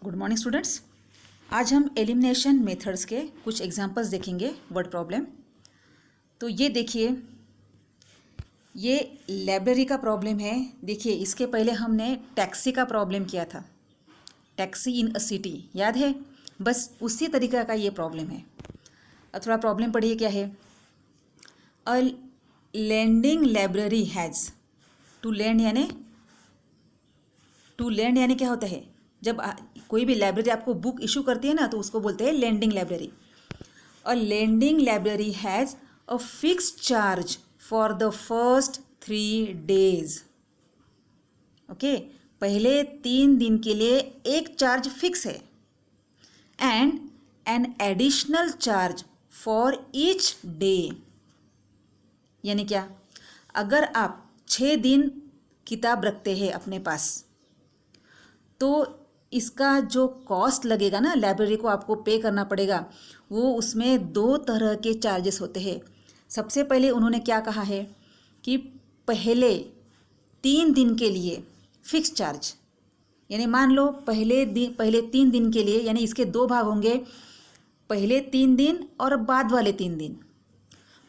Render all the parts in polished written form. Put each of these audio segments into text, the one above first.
Good morning students. आज हम elimination methods के कुछ एग्जांपल्स देखेंगे वर्ड प्रॉब्लम। तो ये देखिए, ये लाइब्रेरी का प्रॉब्लम है। देखिए, इसके पहले हमने टैक्सी का प्रॉब्लम किया था, टैक्सी इन अ सिटी, याद है? बस उसी तरीका का ये प्रॉब्लम है। अब थोड़ा प्रॉब्लम पढ़िए क्या है। A lending library has, to lend यानी क्या होता है? जब कोई भी लाइब्रेरी आपको बुक इशू करती है ना, तो उसको बोलते हैं lending library. A lending library has a fixed charge for the first 3 days। Okay, पहले 3 दिन के लिए एक चार्ज फिक्स है and an additional charge for each day. यानी क्या? अगर आप 6 दिन किताब रखते हैं अपने पास, तो इसका जो कॉस्ट लगेगा ना, लाइब्रेरी को आपको पे करना पड़ेगा, वो उसमें 2 तरह के चार्जेस होते हैं। सबसे पहले उन्होंने क्या कहा है कि पहले 3 दिन के लिए फिक्स चार्ज, यानी मान लो पहले 3 दिन के लिए, यानी इसके 2 भाग होंगे, पहले 3 दिन और बाद वाले 3 दिन।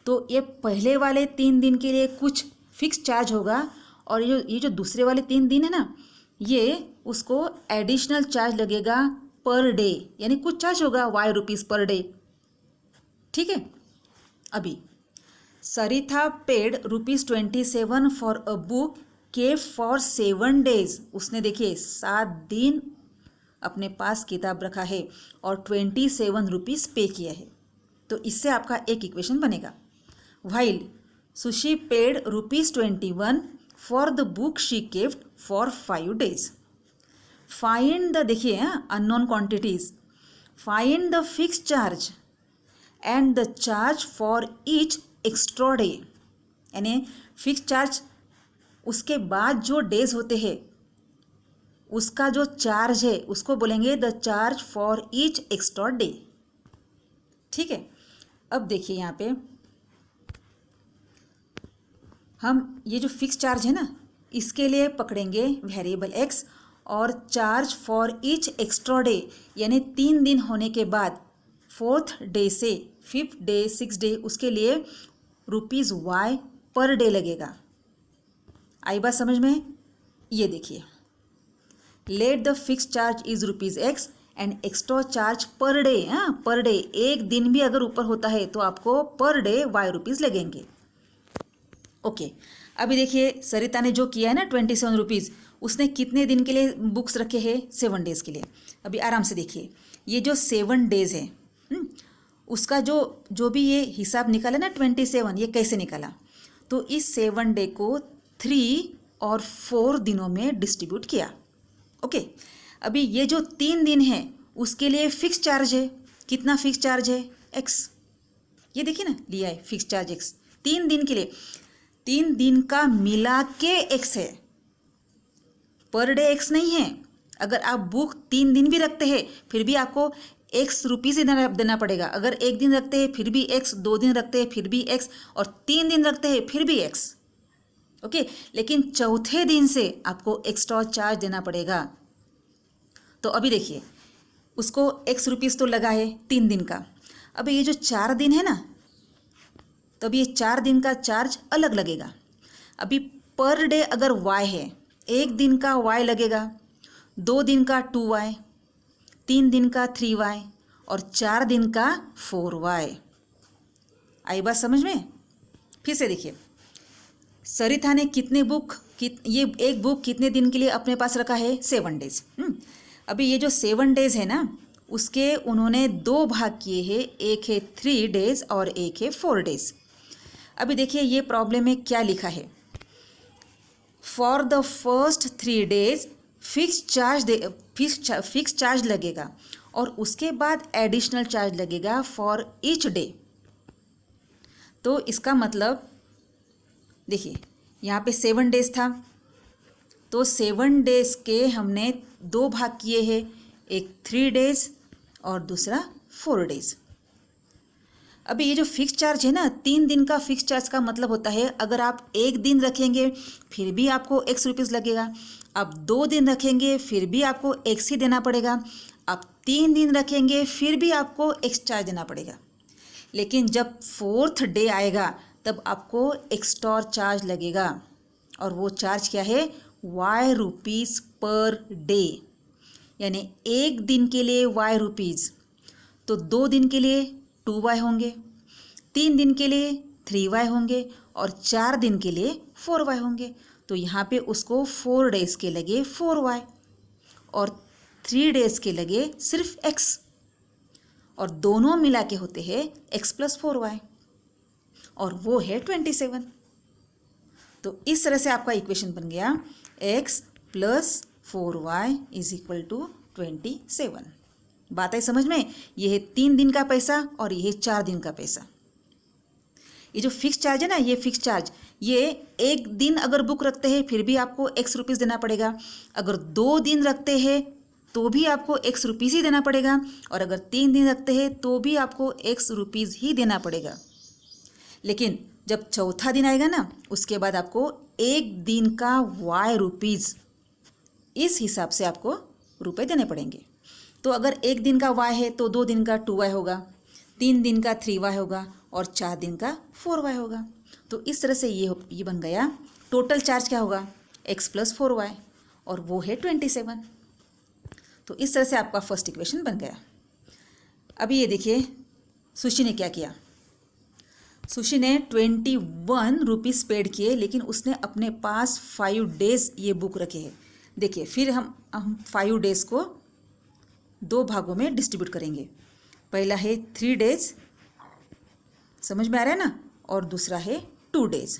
तो ये पहले वाले 3 दिन के लिए कुछ फिक्स चार्ज होगा, और ये जो दूसरे वाले 3 दिन है ना, ये उसको एडिशनल चार्ज लगेगा पर डे, यानी कुछ चार्ज होगा ₹Y पर डे। ठीक है। अभी सरिता पेड ₹27 फॉर अ बुक के फॉर 7 days। उसने देखिए 7 दिन अपने पास किताब रखा है और ₹27 पे किया है। तो इससे आपका एक इक्वेशन बनेगा। While Susy paid ₹21 for the book she kept for 5 days। Find the, देखिए unknown quantities, find the fix charge and the charge for each extra day. यानी फिक्स चार्ज, उसके बाद जो डेज होते हैं उसका जो चार्ज है उसको बोलेंगे the charge for each extra day. ठीक है। अब देखिए यहाँ पे हम ये जो फिक्स चार्ज है ना, इसके लिए पकड़ेंगे वेरिएबल x, और charge for each extra day, यानी 3 दिन होने के बाद 4th डे से 5th डे 6th डे, उसके लिए ₹Y पर डे लगेगा। आई बात समझ में? ये देखिए, let the fix charge is ₹X and extra charge per day. Per day, एक दिन भी अगर ऊपर होता है तो आपको पर डे ₹Y लगेंगे। ओके। अभी देखिए, सरिता ने जो किया है ना ₹27, उसने कितने दिन के लिए बुक्स रखे हैं? 7 days के लिए। अभी आराम से देखिए, ये जो 7 days है, उसका जो भी ये हिसाब निकाला ना 27, ये कैसे निकाला? तो इस 7 डे को 3 और 4 दिनों में डिस्ट्रीब्यूट किया। ओके। अभी ये जो 3 दिन है उसके लिए फिक्स चार्ज है। कितना फिक्स चार्ज है? X। ये देखिए ना, लिया है फिक्स चार्ज X 3 दिन के लिए। 3 दिन का मिला के X है, पर डे X नहीं है। अगर आप बुक 3 दिन भी रखते हैं फिर भी आपको X रुपीज़ देना पड़ेगा। अगर एक दिन रखते हैं फिर भी X, 2 दिन रखते हैं फिर भी X, और 3 दिन रखते हैं फिर भी X। ओके। लेकिन चौथे दिन से आपको एक्स्ट्रा चार्ज देना पड़ेगा। तो अभी देखिए, उसको X रुपीज़ तो लगा है 3 दिन का। अभी ये जो 4 दिन है ना, तो अभी ये 4 दिन का चार्ज अलग लगेगा। अभी पर डे अगर Y है, एक दिन का Y लगेगा, 2 दिन का 2Y, 3 दिन का 3Y, और 4 दिन का 4Y। आई बात समझ में? फिर से देखिए, सरिता ने ये एक बुक कितने दिन के लिए अपने पास रखा है? 7 days। अभी ये जो 7 days है ना, उसके उन्होंने 2 भाग किए हैं, एक है 3 days और एक है 4 days। अभी देखिए, ये प्रॉब्लम में क्या लिखा है? For the first 3 days fix charge लगेगा, और उसके बाद एडिशनल चार्ज लगेगा फॉर ईच डे। तो इसका मतलब देखिए, यहाँ पे 7 days था, तो 7 days के हमने 2 भाग किए हैं, एक 3 days और दूसरा 4 days। अभी ये जो फिक्स चार्ज है ना, 3 दिन का फिक्स चार्ज का मतलब होता है, अगर आप एक दिन रखेंगे फिर भी आपको X रुपीज़ लगेगा, अब 2 दिन रखेंगे फिर भी आपको एक्स ही देना पड़ेगा। अब 3 दिन रखेंगे फिर भी आपको एक्स चार्ज देना पड़ेगा। लेकिन जब 4th डे आएगा तब आपको एक्स्ट्रा चार्ज लगेगा, और वो चार्ज क्या है, वाई रुपीज़ पर डे। यानी एक दिन के लिए वाई रुपीज़, तो 2 दिन के लिए 2y होंगे, 3 दिन के लिए 3y होंगे, और 4 दिन के लिए 4y होंगे। तो यहाँ पे उसको 4 डेज़ के लगे 4y, और 3 डेज़ के लगे सिर्फ x, और दोनों मिला के होते हैं x + 4y, और वो है 27। तो इस तरह से आपका इक्वेशन बन गया x + 4y = 27। बात है समझ में? ये है 3 दिन का पैसा और ये है 4 दिन का पैसा। ये जो फिक्स चार्ज है ना, ये फिक्स चार्ज, ये एक दिन अगर बुक रखते हैं फिर भी आपको x रुपीज़ देना पड़ेगा, अगर 2 दिन रखते हैं तो भी आपको x रुपीज़ ही देना पड़ेगा, और अगर 3 दिन रखते हैं तो भी आपको x रुपीज़ ही देना पड़ेगा। लेकिन जब चौथा दिन आएगा ना, उसके बाद आपको एक दिन का y रुपीज़, इस हिसाब से आपको रुपए देने पड़ेंगे। तो अगर एक दिन का y है तो 2 दिन का 2y होगा, 3 दिन का 3y होगा, और 4 दिन का 4y होगा। तो इस तरह से ये बन गया टोटल चार्ज क्या होगा, x + 4y, और वो है 27। तो इस तरह से आपका फर्स्ट इक्वेशन बन गया। अभी ये देखिए सुशी ने क्या किया। सुशी ने 21 रुपीज़ पेड किए, लेकिन उसने अपने पास 5 डेज़ ये बुक रखे हैं। देखिए फिर हम 5 डेज़ को 2 भागों में डिस्ट्रीब्यूट करेंगे। पहला है 3 डेज़, समझ में आ रहा है ना, और दूसरा है 2 डेज़।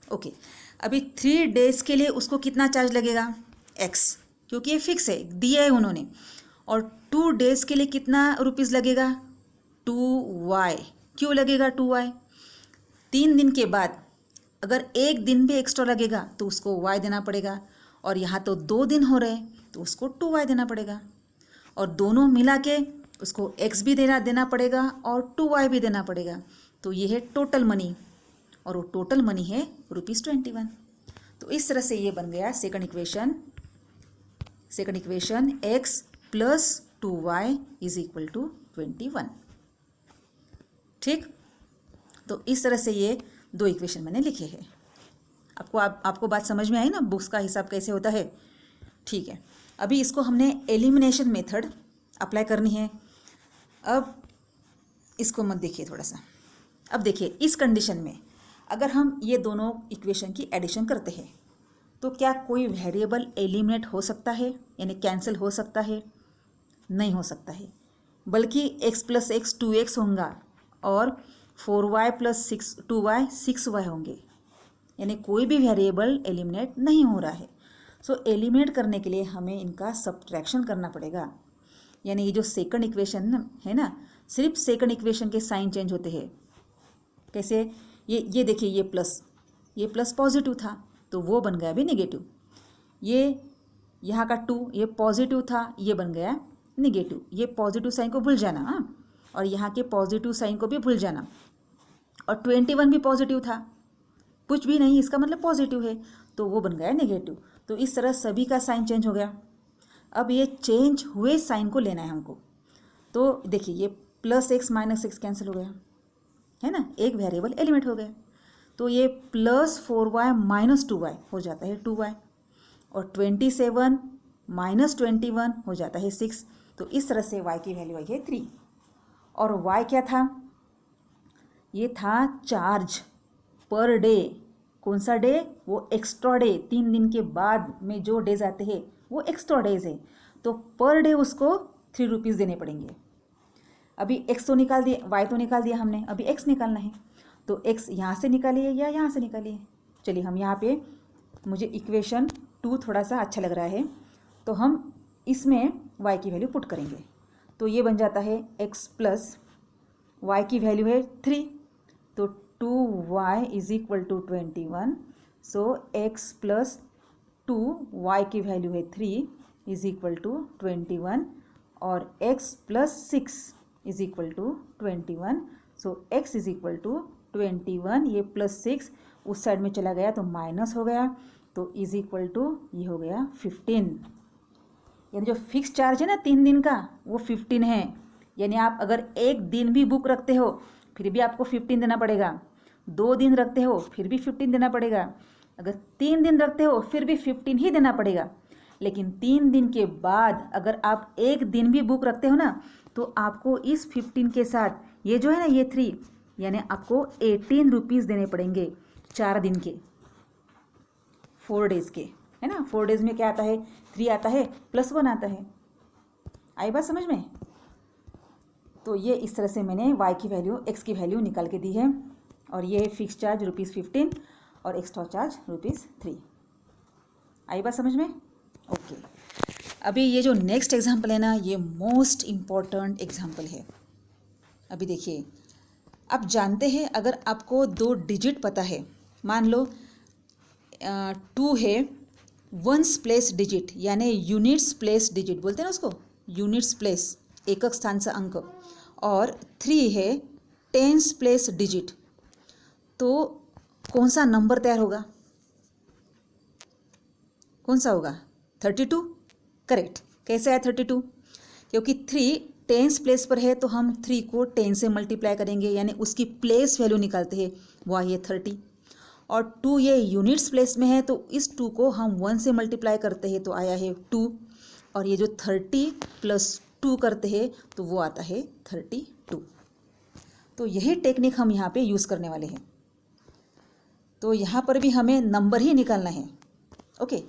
ओके, अभी 3 डेज़ के लिए उसको कितना चार्ज लगेगा, x, क्योंकि ये फिक्स है, दिया है उन्होंने। और 2 डेज़ के लिए कितना रुपीज़ लगेगा, 2y। क्यों लगेगा 2y? 3 दिन के बाद अगर एक दिन भी एक्स्ट्रा लगेगा तो उसको y देना पड़ेगा, और यहाँ तो 2 दिन हो रहे तो उसको 2y देना पड़ेगा, और दोनों मिला के उसको x भी देना पड़ेगा और 2y भी देना पड़ेगा। तो ये है टोटल मनी, और वो टोटल मनी है ₹21। तो इस तरह से ये बन गया सेकंड इक्वेशन x + 2y = 21। ठीक, तो इस तरह से ये 2 इक्वेशन मैंने लिखे हैं। आपको बात समझ में आई ना, बुक्स का हिसाब कैसे होता है? ठीक है, अभी इसको हमने एलिमिनेशन मेथड अप्लाई करनी है। अब इसको मत देखिए थोड़ा सा। अब देखिए इस कंडीशन में अगर हम ये दोनों इक्वेशन की एडिशन करते हैं तो क्या कोई वेरिएबल एलिमिनेट हो सकता है, यानी कैंसिल हो सकता है? नहीं हो सकता है, बल्कि x + x 2x होगा, और 4y + 2y 6y होंगे, यानी कोई भी वेरिएबल एलिमिनेट नहीं हो रहा है। सो एलिमिनेट करने के लिए हमें इनका सब्ट्रैक्शन करना पड़ेगा। यानी ये जो सेकंड इक्वेशन है ना, सिर्फ सेकंड इक्वेशन के साइन चेंज होते हैं। कैसे? ये देखिए, ये प्लस पॉजिटिव था तो वो बन गया अभी नेगेटिव। ये यहाँ का 2 ये पॉजिटिव था, ये बन गया नेगेटिव। ये पॉजिटिव साइन को भूल जाना, हाँ, और यहाँ के पॉजिटिव साइन को भी भूल जाना। और 21 भी पॉजिटिव था, कुछ भी नहीं, इसका मतलब पॉजिटिव है, तो वो बन गया नेगेटिव। तो इस तरह सभी का साइन चेंज हो गया। अब ये चेंज हुए साइन को लेना है हमको। तो देखिए ये +x - x कैंसिल हो गया, है ना, एक वेरिएबल एलिमिनेट हो गया। तो ये +4y - 2y हो जाता है 2y, और 27 - 21 हो जाता है 6। तो इस तरह से y की वैल्यू आई है 3। और y क्या था? ये था चार्ज पर डे। कौन सा डे? वो एक्स्ट्रा डे, 3 दिन के बाद में जो डेज आते हैं वो एक्स्ट्रा डेज है, तो पर डे उसको 3 रुपीज़ देने पड़ेंगे। अभी x तो निकाल दिया, y तो निकाल दिया हमने, अभी x निकालना है। तो x यहाँ से निकालिए या यहाँ से निकालिए। चलिए हम यहाँ पे, मुझे इक्वेशन 2 थोड़ा सा अच्छा लग रहा है, तो हम इसमें y की वैल्यू पुट करेंगे। तो ये बन जाता है x + y की वैल्यू है 3, तो 2y = 21। सो x + 2y की वैल्यू है 3 = 21, और x + 6 = 21। सो x = 21, ये +6 उस साइड में चला गया तो माइनस हो गया, तो तो इज इक्वल टू ये हो गया 15। यानी जो फिक्स चार्ज है ना 3 दिन का वो 15 है। यानी आप अगर एक दिन भी बुक रखते हो फिर भी आपको 15 देना पड़ेगा, 2 दिन रखते हो फिर भी 15 देना पड़ेगा, अगर 3 दिन रखते हो फिर भी 15 ही देना पड़ेगा। लेकिन 3 दिन के बाद अगर आप एक दिन भी बुक रखते हो ना तो आपको इस 15 के साथ ये जो है ना ये 3 यानी आपको 18 रुपीज़ देने पड़ेंगे 4 दिन के, 4 डेज़ के, है ना। 4 डेज़ में क्या आता है, 3 आता है प्लस 1 आता है। आई बात समझ में। तो ये इस तरह से मैंने y की वैल्यू x की वैल्यू निकाल के दी है और ये फिक्स चार्ज ₹15 और एक्स्ट्रा चार्ज ₹3। आई बात समझ में। ओके, अभी ये जो नेक्स्ट एग्जाम्पल है ना ये मोस्ट इम्पॉर्टेंट एग्जाम्पल है। अभी देखिए, आप जानते हैं अगर आपको 2 डिजिट पता है, मान लो 2 है वंस प्लेस डिजिट यानी यूनिट्स प्लेस डिजिट बोलते हैं ना उसको, यूनिट्स प्लेस एकक स्थानचा अंक, और 3 है टेंस प्लेस डिजिट, तो कौन सा नंबर तैयार होगा, कौन सा होगा, 32। करेक्ट। कैसे आया 32, क्योंकि 3 टेंस प्लेस पर है तो हम 3 को 10 से मल्टीप्लाई करेंगे यानी उसकी प्लेस वैल्यू निकालते हैं, वो आई है 30। और 2 ये यूनिट्स प्लेस में है तो इस 2 को हम 1 से मल्टीप्लाई करते हैं तो आया है 2, और ये जो 30 + 2 करते हैं तो वो आता है 32। तो यही टेक्निक हम यहाँ पे यूज़ करने वाले हैं। तो यहाँ पर भी हमें नंबर ही निकालना है। ओके,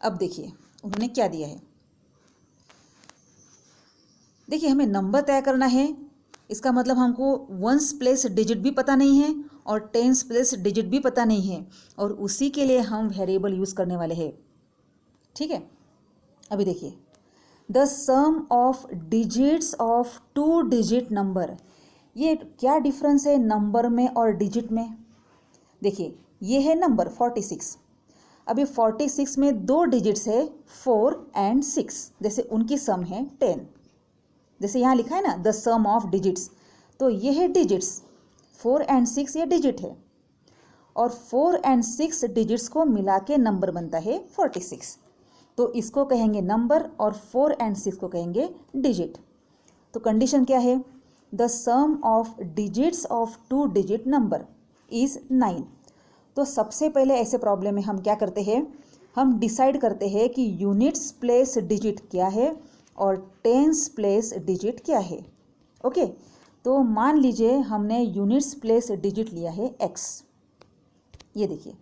अब देखिए उन्होंने क्या दिया है। देखिए हमें नंबर तय करना है, इसका मतलब हमको वंस प्लेस डिजिट भी पता नहीं है और टेंस प्लेस डिजिट भी पता नहीं है, और उसी के लिए हम वेरिएबल यूज़ करने वाले हैं। ठीक है, अभी देखिए the sum of digits of 2 digit number, ये क्या डिफरेंस है नंबर में और डिजिट में। देखिए ये है नंबर 46, अभी 46 में 2 डिजिट्स है 4 और 6, जैसे उनकी सम है 10, जैसे यहाँ लिखा है ना द सम ऑफ डिजिट्स, तो ये है डिजिट्स, 4 और 6 ये डिजिट है, और 4 और 6 डिजिट्स को मिला के नंबर बनता है 46, तो इसको कहेंगे नंबर और 4 और 6 को कहेंगे डिजिट। तो कंडीशन क्या है, the sum of digits of 2 digit number is 9। तो सबसे पहले ऐसे प्रॉब्लम में हम क्या करते हैं, हम डिसाइड करते हैं कि यूनिट्स प्लेस डिजिट क्या है और टेंस प्लेस डिजिट क्या है। ओके, तो मान लीजिए हमने यूनिट्स प्लेस डिजिट लिया है x, ये देखिए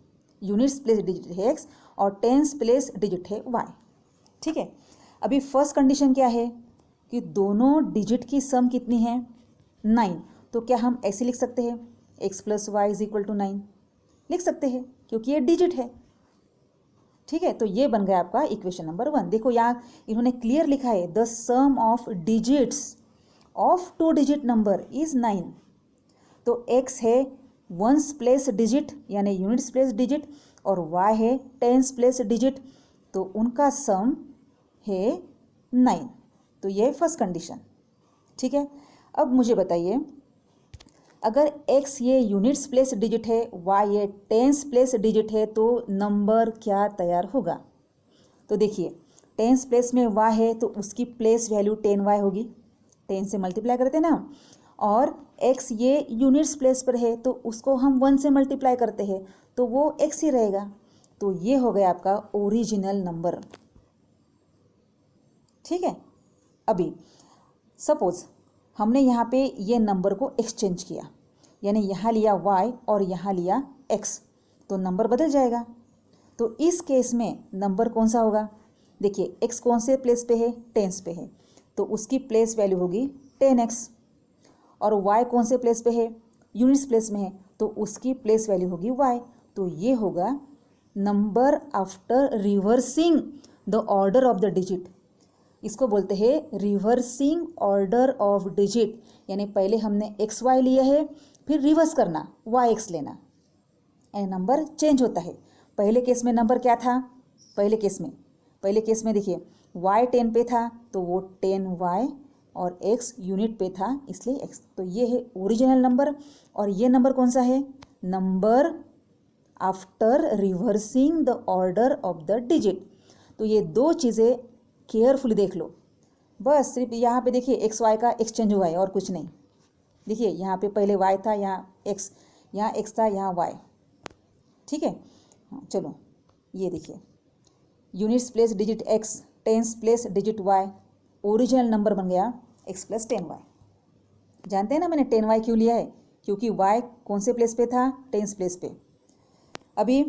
यूनिट्स प्लेस डिजिट है x और टेंस प्लेस डिजिट है y। ठीक है, अभी फर्स्ट कंडीशन क्या है कि दोनों डिजिट की सम कितनी है 9, तो क्या हम ऐसे लिख सकते हैं x + y = 9 लिख सकते हैं क्योंकि ये डिजिट है। ठीक है, तो ये बन गया आपका इक्वेशन नंबर 1। देखो यहाँ इन्होंने क्लियर लिखा है the sum of digits of 2 digit number is 9, तो x है वंस प्लेस डिजिट यानी यूनिट्स प्लेस डिजिट और y है टेंस प्लेस डिजिट, तो उनका सम है 9, तो ये फर्स्ट कंडीशन। ठीक है, अब मुझे बताइए अगर x ये यूनिट्स प्लेस डिजिट है, y ये टेंस प्लेस डिजिट है, तो नंबर क्या तैयार होगा। तो देखिए टेंस प्लेस में y है तो उसकी प्लेस वैल्यू 10y होगी, 10 से मल्टीप्लाई करते हैं ना, और x ये यूनिट्स प्लेस पर है तो उसको हम 1 से मल्टीप्लाई करते हैं तो वो x ही रहेगा, तो ये हो गया आपका ओरिजिनल नंबर। ठीक है, अभी सपोज हमने यहाँ पे ये नंबर को एक्सचेंज किया, यानी यहाँ लिया y और यहाँ लिया x, तो नंबर बदल जाएगा। तो इस केस में नंबर कौन सा होगा, देखिए x कौन से प्लेस पे है, टेंस पे है, तो उसकी प्लेस वैल्यू होगी 10x, और y कौन से प्लेस पे है, यूनिट्स प्लेस में है, तो उसकी प्लेस वैल्यू होगी y, तो ये होगा number after reversing the order of the digit. इसको बोलते हैं रिवर्सिंग ऑर्डर ऑफ डिजिट, यानी पहले हमने एक्स वाई लिया है फिर रिवर्स करना वाई एक्स लेना, यानी नंबर चेंज होता है। पहले केस में नंबर क्या था, पहले केस में देखिए y 10 पे था तो वो 10y और x यूनिट पे था इसलिए x, तो ये है ओरिजिनल नंबर। और ये नंबर कौन सा है, number after reversing the order of the digit. तो ये दो चीज़ें केयरफुली देख लो, बस सिर्फ यहाँ पे देखिए एक्स वाई का एक्सचेंज हुआ है और कुछ नहीं। देखिए यहाँ पे पहले वाई था, यहाँ एक्स था, यहाँ वाई, ठीक है। हाँ चलो ये देखिए, units place digit x, tens place digit y, original number बन गया एक्स प्लस 10y। जानते हैं ना मैंने 10y क्यों लिया है, क्योंकि y कौन से प्लेस पे था, टेंस प्लेस पे। अभी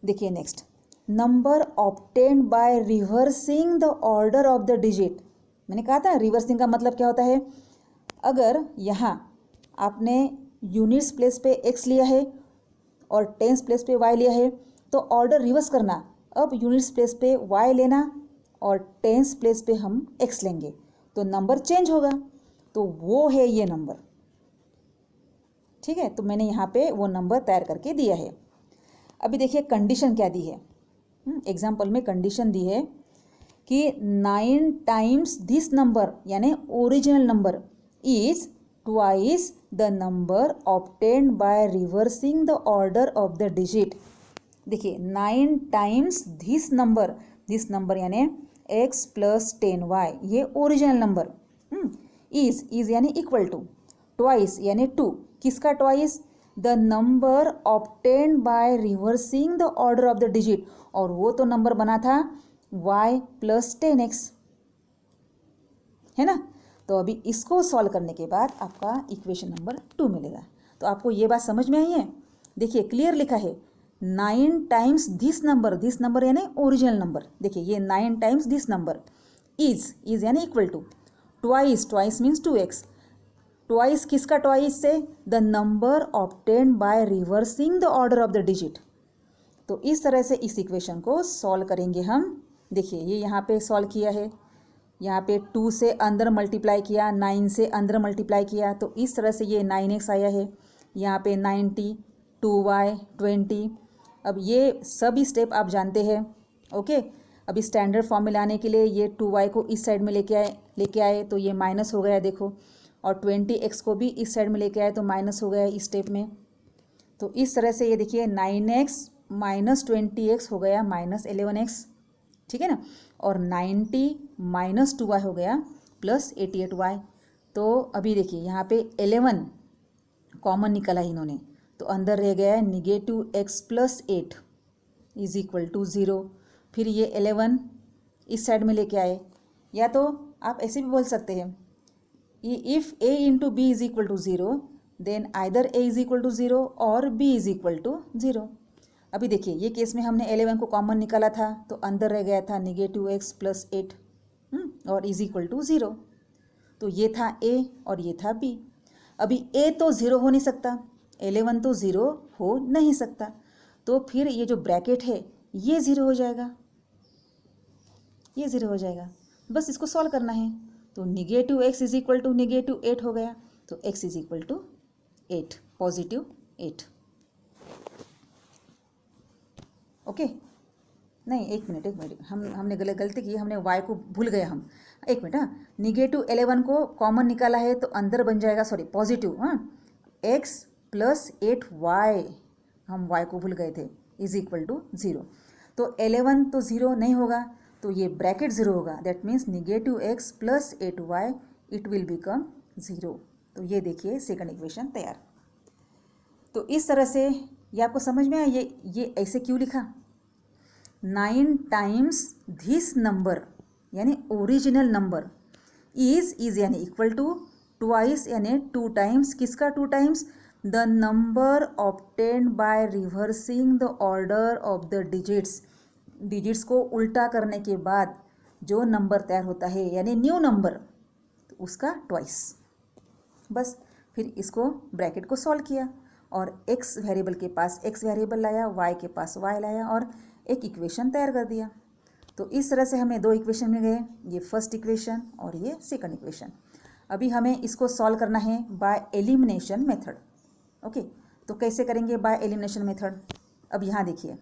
देखिए next, number obtained by reversing the order of the digit. मैंने कहा था रिवर्सिंग का मतलब क्या होता है, अगर यहाँ आपने यूनिट्स प्लेस पे x लिया है और टेंस प्लेस पे y लिया है तो ऑर्डर रिवर्स करना, अब यूनिट्स प्लेस पे y लेना और टेंस प्लेस पे हम x लेंगे तो नंबर चेंज होगा, तो वो है ये नंबर, ठीक है। तो मैंने यहाँ पे वो नंबर तैयार करके दिया है। अभी देखिए कंडीशन क्या दी है, एग्जाम्पल में कंडीशन दी है कि 9 टाइम्स दिस नंबर यानी original number is twice the number obtained by reversing the order of the digit. देखिए 9 टाइम्स दिस नंबर यानी x प्लस 10y, ये ओरिजिनल नंबर। इज यानी इक्वल टू, ट्वाइस यानी 2, किसका twice, the number obtained by reversing the order of the digit, और वो तो number बना था y प्लस 10x, है ना। तो अभी इसको सॉल्व करने के बाद आपका इक्वेशन नंबर 2 मिलेगा। तो आपको ये बात समझ में आई है, देखिए क्लियर लिखा है 9 टाइम्स दिस नंबर यानी ओरिजिनल नंबर। देखिए ये 9 टाइम्स दिस नंबर, इज यानी equal to, twice means 2x, twice किसका ट्वाइस से, the number obtained by reversing the order of the digit. तो इस तरह से इस इक्वेशन को सॉल्व करेंगे हम। देखिए ये यहाँ पे सॉल्व किया है, यहाँ पे 2 से अंदर मल्टीप्लाई किया, 9 से अंदर मल्टीप्लाई किया, तो इस तरह से ये 9x आया है। यहाँ पे 90, 2y 20। अब ये सभी स्टेप आप जानते हैं, ओके। अभी स्टैंडर्ड फॉर्म में लाने के लिए ये 2y को इस साइड में लेके आए तो ये माइनस हो गया देखो, और 20x को भी इस साइड में लेके आए तो माइनस हो गया इस स्टेप में। तो इस तरह से ये देखिए 9x माइनस 20x हो गया माइनस 11x, ठीक है ना, और 90 माइनस 2y हो गया प्लस 88y। तो अभी देखिए यहाँ पे 11 कॉमन निकला इन्होंने, तो अंदर रह गया है negative x plus 8 is equal to 0। फिर ये 11 इस साइड में लेके आए, या तो आप ऐसे भी बोल सकते हैं, if a into b is equal to 0 then either a is equal to 0 और b इज इक्वल टू 0। अभी देखिए ये केस में हमने 11 को कॉमन निकाला था तो अंदर रह गया था निगेटिव x प्लस 8 और इज इक्वल टू 0। तो ये था a और ये था b। अभी a तो 0 हो नहीं सकता, 11 तो 0 हो नहीं सकता, तो फिर ये जो ब्रैकेट है ये 0 हो जाएगा, ये 0 हो जाएगा। बस इसको सॉल्व करना है, तो negative x is equal to negative 8 हो गया, तो x is equal to 8, positive 8। Okay नहीं एक मिनट हमने गलती की, हमने y को भूल गए हम, एक मिनट। हाँ निगेटिव 11 को कॉमन निकाला है तो अंदर बन जाएगा, सॉरी पॉजिटिव, हाँ x प्लस 8y, हम y को भूल गए थे, इज इक्वल टू 0। तो 11 तो 0 नहीं होगा, तो ये ब्रैकेट 0 होगा, that means negative x plus 8y it will become 0। तो ये देखिए सेकंड इक्वेशन तैयार। तो इस तरह से ये आपको समझ में आया, ये ऐसे क्यों लिखा, 9 टाइम्स दिस नंबर यानी ओरिजिनल नंबर, इज यानी इक्वल टू, ट्वाइस यानी 2 टाइम्स, किसका 2 times, the number obtained by reversing the order of the digits को उल्टा करने के बाद जो नंबर तैयार होता है यानी न्यू नंबर, तो उसका ट्वाइस। बस फिर इसको ब्रैकेट को सॉल्व किया और x वेरिएबल के पास x वेरिएबल लाया, y के पास y लाया और एक इक्वेशन तैयार कर दिया। तो इस तरह से हमें 2 इक्वेशन मिल गए, ये फर्स्ट इक्वेशन और ये सेकंड इक्वेशन। अभी हमें इसको सॉल्व करना है बाय एलिमिनेशन मेथड। ओके तो कैसे करेंगे बाय एलिमिनेशन मेथड। अब यहाँ देखिए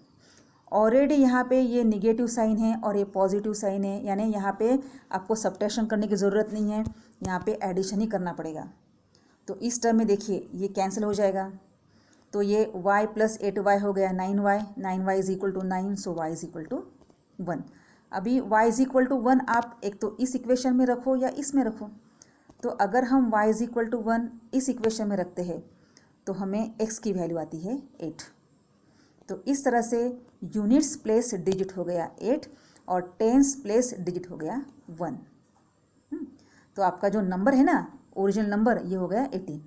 ऑलरेडी यहाँ पे ये निगेटिव साइन है और ये पॉजिटिव साइन है, यानी यहाँ पे आपको सब्ट्रैक्शन करने की ज़रूरत नहीं है, यहाँ पे एडिशन ही करना पड़ेगा। तो इस टर्म में देखिए ये कैंसिल हो जाएगा, तो ये y प्लस 8y हो गया 9y, 9y is equal to 9, so y is equal to 1। अभी y इज इक्वल टू 1 आप एक तो इस इक्वेशन में रखो या इसमें रखो। तो अगर हम y इज इक्वल टू 1 इस इक्वेशन में रखते हैं तो हमें x की वैल्यू आती है 8। तो इस तरह से यूनिट्स प्लेस डिजिट हो गया 8 और टेंस प्लेस डिजिट हो गया 1। तो आपका जो नंबर है ना, ओरिजिनल नंबर, ये हो गया 18।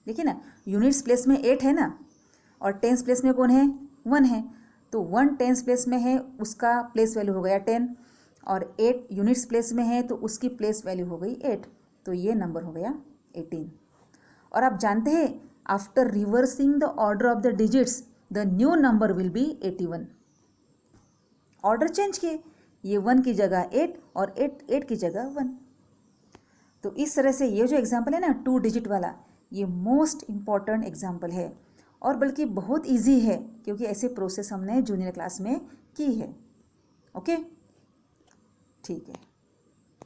देखिए ना, यूनिट्स प्लेस में 8 है ना, और टेंस प्लेस में कौन है, 1 है। तो 1 टेंस प्लेस में है, उसका प्लेस वैल्यू हो गया 10, और 8 यूनिट्स प्लेस में है तो उसकी प्लेस वैल्यू हो गई 8। तो ये नंबर हो गया 18। और आप जानते हैं, after reversing the order of the digits the new number will be 81। Order change किए, ये 1 की जगह 8 और 8 की जगह 1। तो इस तरह से ये जो एग्जाम्पल है ना 2 डिजिट वाला, ये मोस्ट इम्पॉर्टेंट एग्जाम्पल है, और बल्कि बहुत इजी है क्योंकि ऐसे प्रोसेस हमने जूनियर क्लास में की है। ओके, ठीक है।